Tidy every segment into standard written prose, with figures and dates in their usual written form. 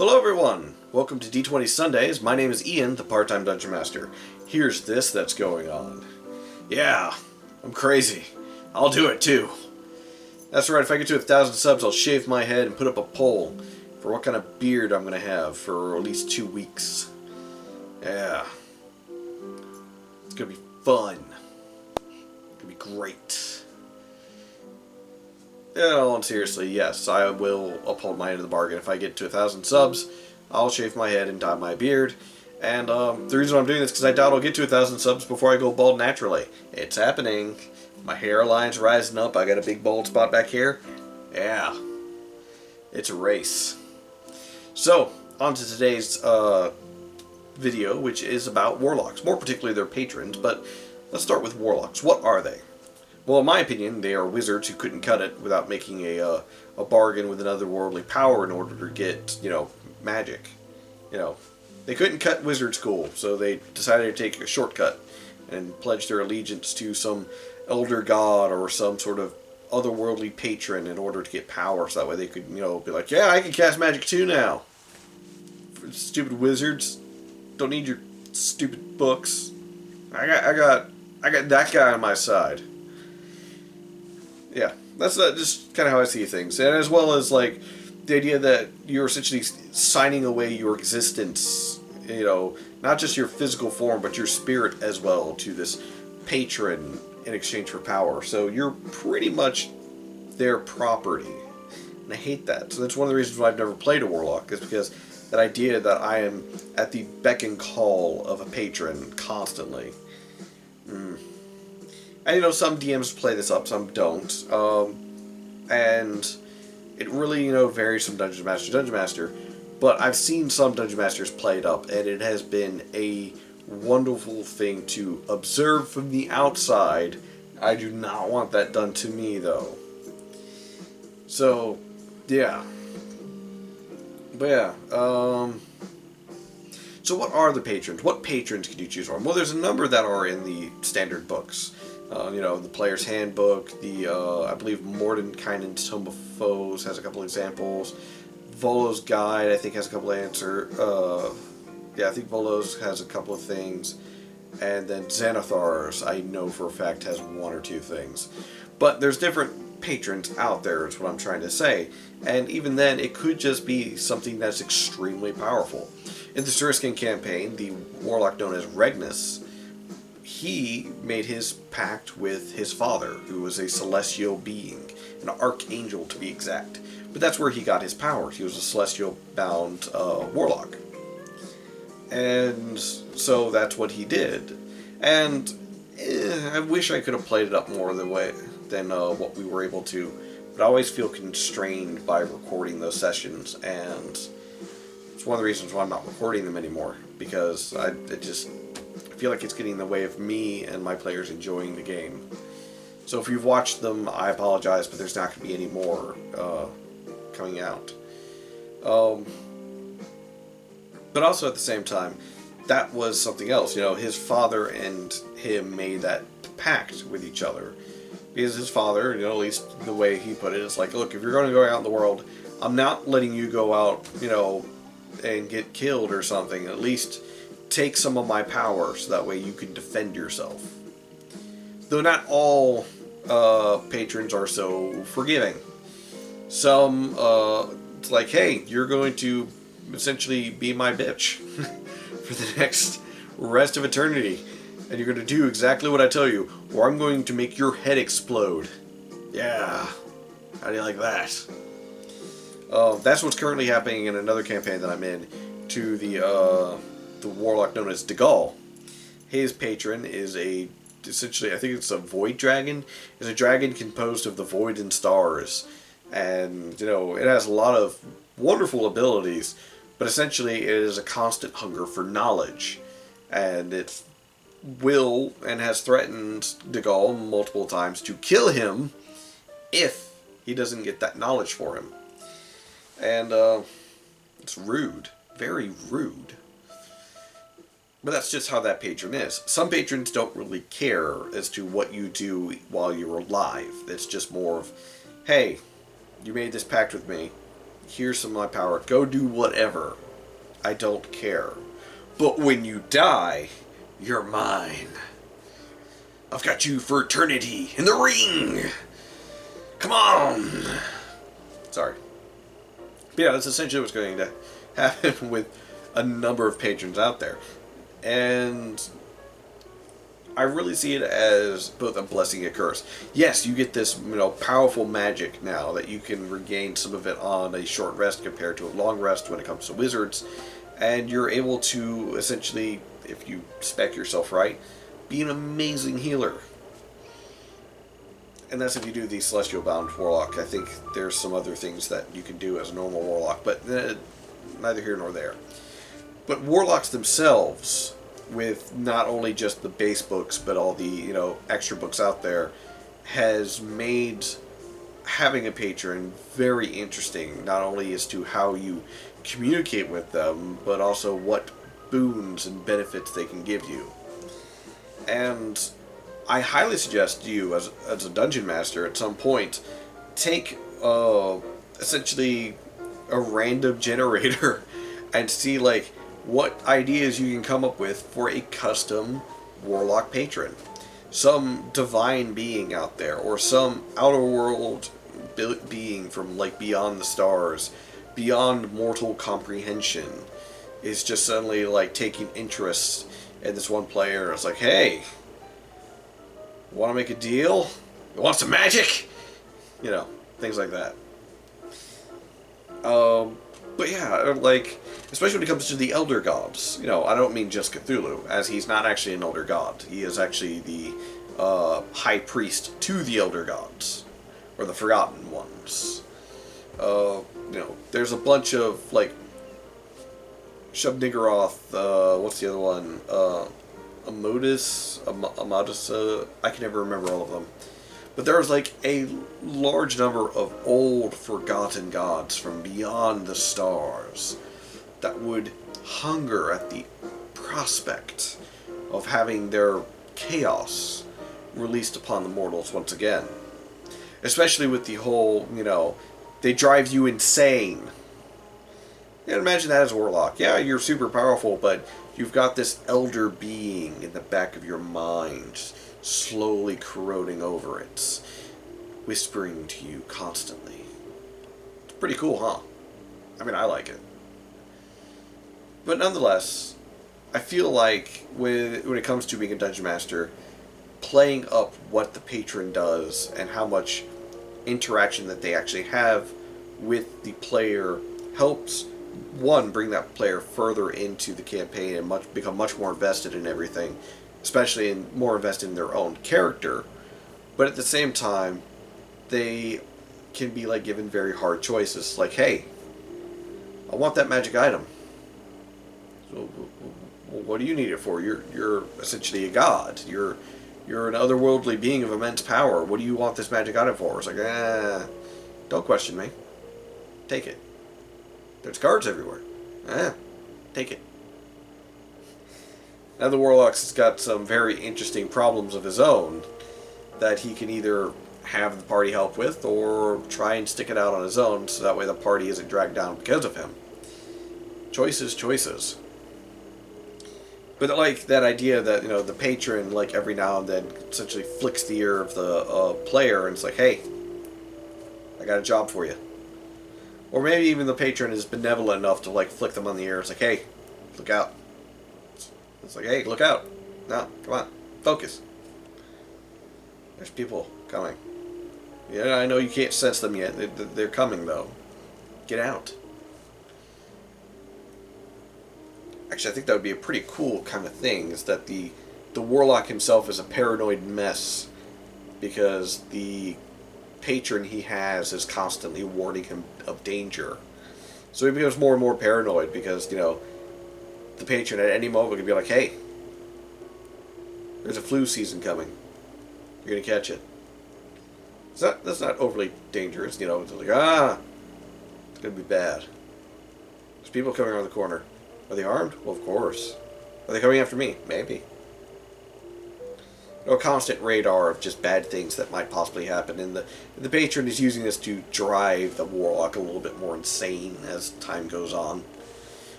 Hello everyone! Welcome to D20 Sundays. My name is Ian, the part-time Dungeon Master. Here's this that's going on. Yeah, I'm crazy. I'll do it too. That's right, if I get to 1,000 subs, I'll shave my head and put up a poll for what kind of beard I'm going to have for at least 2 weeks. Yeah. It's going to be fun. It's going to be great. In all seriously, yes, I will uphold my end of the bargain. If I get to 1,000 subs, I'll shave my head and dye my beard. And the reason I'm doing this is because I doubt I'll get to 1,000 subs before I go bald naturally. It's happening. My hairline's rising up. I got a big bald spot back here. Yeah. It's a race. So, on to today's video, which is about Warlocks. More particularly their patrons, but let's start with Warlocks. What are they? Well, in my opinion, they are wizards who couldn't cut it without making a bargain with another worldly power in order to get, magic. They couldn't cut wizard school, so they decided to take a shortcut and pledge their allegiance to some elder god or some sort of otherworldly patron in order to get power, so that way they could, be like, yeah, I can cast magic too now. Stupid wizards. Don't need your stupid books. I got that guy on my side. Yeah, that's just kind of how I see things. And as well as, the idea that you're essentially signing away your existence, not just your physical form, but your spirit as well, to this patron in exchange for power. So you're pretty much their property. And I hate that. So that's one of the reasons why I've never played a Warlock, is because that idea that I am at the beck and call of a patron constantly. And some DMs play this up, some don't. And it really, varies from Dungeon Master to Dungeon Master. But I've seen some Dungeon Masters play it up, and it has been a wonderful thing to observe from the outside. I do not want that done to me, though. So, yeah. But yeah, so what are the patrons? What patrons can you choose from? Well, there's a number that are in the standard books. The Player's Handbook, I believe Mordenkainen's Tome of Foes has a couple examples. Volo's Guide, I think, has a couple answers. I think Volo's has a couple of things. And then Xanathar's, I know for a fact, has 1 or 2 things. But there's different patrons out there, is what I'm trying to say. And even then, it could just be something that's extremely powerful. In the Suriskin campaign, the warlock known as Regnus, he made his pact with his father, who was a celestial being, an archangel to be exact. But that's where he got his powers. He was a celestial-bound warlock. And so that's what he did. And I wish I could have played it up more than what we were able to. But I always feel constrained by recording those sessions, and it's one of the reasons why I'm not recording them anymore, because I feel like it's getting in the way of me and my players enjoying the game. So if you've watched them, I apologize, but there's not going to be any more coming out. But also at the same time, that was something else. His father and him made that pact with each other. Because his father, at least the way he put it, is like, look, if you're going to go out in the world, I'm not letting you go out, and get killed or something. At least take some of my power so that way you can defend yourself. Though not all patrons are so forgiving. Some, it's like, hey, you're going to essentially be my bitch for the next rest of eternity. And you're going to do exactly what I tell you, or I'm going to make your head explode. Yeah. How do you like that? That's what's currently happening in another campaign that I'm in, to the warlock known as Digall. His patron is essentially, I think it's a void dragon. It's a dragon composed of the void and stars. And, it has a lot of wonderful abilities, but essentially it is a constant hunger for knowledge. And it will and has threatened Digall multiple times to kill him if he doesn't get that knowledge for him. And it's rude. Very rude. But that's just how that patron is. Some patrons don't really care as to what you do while you're alive. It's just more of, hey, you made this pact with me. here's some of my power. Go do whatever. I don't care. But when you die, you're mine. I've got you for eternity in the ring. Come on. Sorry. But yeah, that's essentially what's going to happen with a number of patrons out there. And I really see it as both a blessing and a curse. Yes, you get this, powerful magic now that you can regain some of it on a short rest compared to a long rest when it comes to wizards. And you're able to essentially, if you spec yourself right, be an amazing healer. And that's if you do the Celestial Bound Warlock. I think there's some other things that you can do as a normal Warlock, but neither here nor there. But Warlocks themselves, with not only just the base books, but all the, extra books out there, has made having a patron very interesting, not only as to how you communicate with them, but also what boons and benefits they can give you. And I highly suggest you, as a dungeon master, at some point, take essentially a random generator and see what ideas you can come up with for a custom Warlock patron. Some divine being out there, or some outer world being from beyond the stars, beyond mortal comprehension, is just suddenly taking interest in this one player. It's like, hey, want to make a deal? You want some magic? Things like that. But yeah, especially when it comes to the Elder Gods. I don't mean just Cthulhu, as he's not actually an Elder God. He is actually the High Priest to the Elder Gods, or the Forgotten Ones. There's a bunch of, Shub-Niggurath, what's the other one? Amadis, I can never remember all of them. But there's a large number of old forgotten gods from beyond the stars that would hunger at the prospect of having their chaos released upon the mortals once again. Especially with the whole, they drive you insane. Imagine that as a Warlock. Yeah, you're super powerful, but you've got this elder being in the back of your mind, slowly corroding over it, whispering to you constantly. It's pretty cool, huh? I mean, I like it. But nonetheless, I feel like when it comes to being a Dungeon Master, playing up what the patron does and how much interaction that they actually have with the player helps, one, bring that player further into the campaign and become much more invested in everything, especially more invested in their own character. But at the same time, they can be given very hard choices. Hey, I want that magic item. So, what do you need it for? You're essentially a god. You're an otherworldly being of immense power. What do you want this magic item for? It's don't question me. Take it. There's cards everywhere. Take it. Now the Warlocks has got some very interesting problems of his own that he can either have the party help with or try and stick it out on his own, so that way the party isn't dragged down because of him. Choices. But that idea that, the patron, every now and then essentially flicks the ear of the player and it's hey, I got a job for you. Or maybe even the patron is benevolent enough to flick them on the ear. It's hey, look out. It's hey, look out. No, come on, focus. There's people coming. Yeah, I know you can't sense them yet. They're coming though. Get out. Actually, I think that would be a pretty cool kind of thing, is that the Warlock himself is a paranoid mess, because the patron he has is constantly warning him of danger. So he becomes more and more paranoid because, the patron at any moment could be hey, there's a flu season coming. You're going to catch it. That's not overly dangerous, it's it's going to be bad. There's people coming around the corner. Are they armed? Well, of course. Are they coming after me? Maybe. or constant radar of just bad things that might possibly happen. And the Patron is using this to drive the Warlock a little bit more insane as time goes on,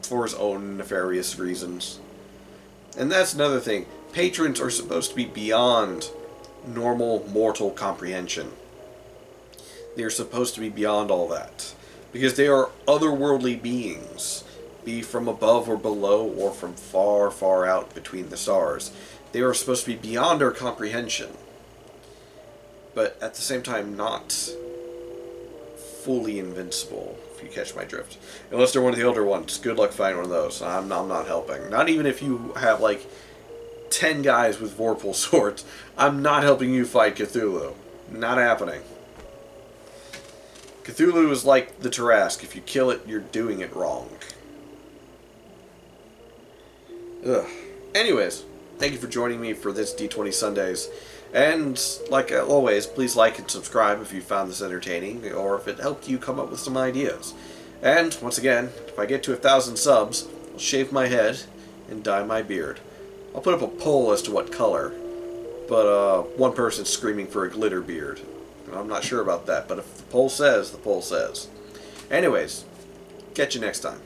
for his own nefarious reasons. And that's another thing. Patrons are supposed to be beyond normal mortal comprehension. They are supposed to be beyond all that, because they are otherworldly beings, be from above or below or from far, far out between the stars. They are supposed to be beyond our comprehension, but at the same time not fully invincible, if you catch my drift. Unless they're one of the older ones. Good luck finding one of those. I'm not helping. Not even if you have like 10 guys with Vorpal swords. I'm not helping you fight Cthulhu. Not happening. Cthulhu is like the Tarrasque. If you kill it, you're doing it wrong. Ugh. Anyways, thank you for joining me for this D20 Sundays. And, like always, please like and subscribe if you found this entertaining, or if it helped you come up with some ideas. And, once again, if I get to 1,000 subs, I'll shave my head and dye my beard. I'll put up a poll as to what color, but one person's screaming for a glitter beard. I'm not sure about that, but if the poll says, the poll says. Anyways, catch you next time.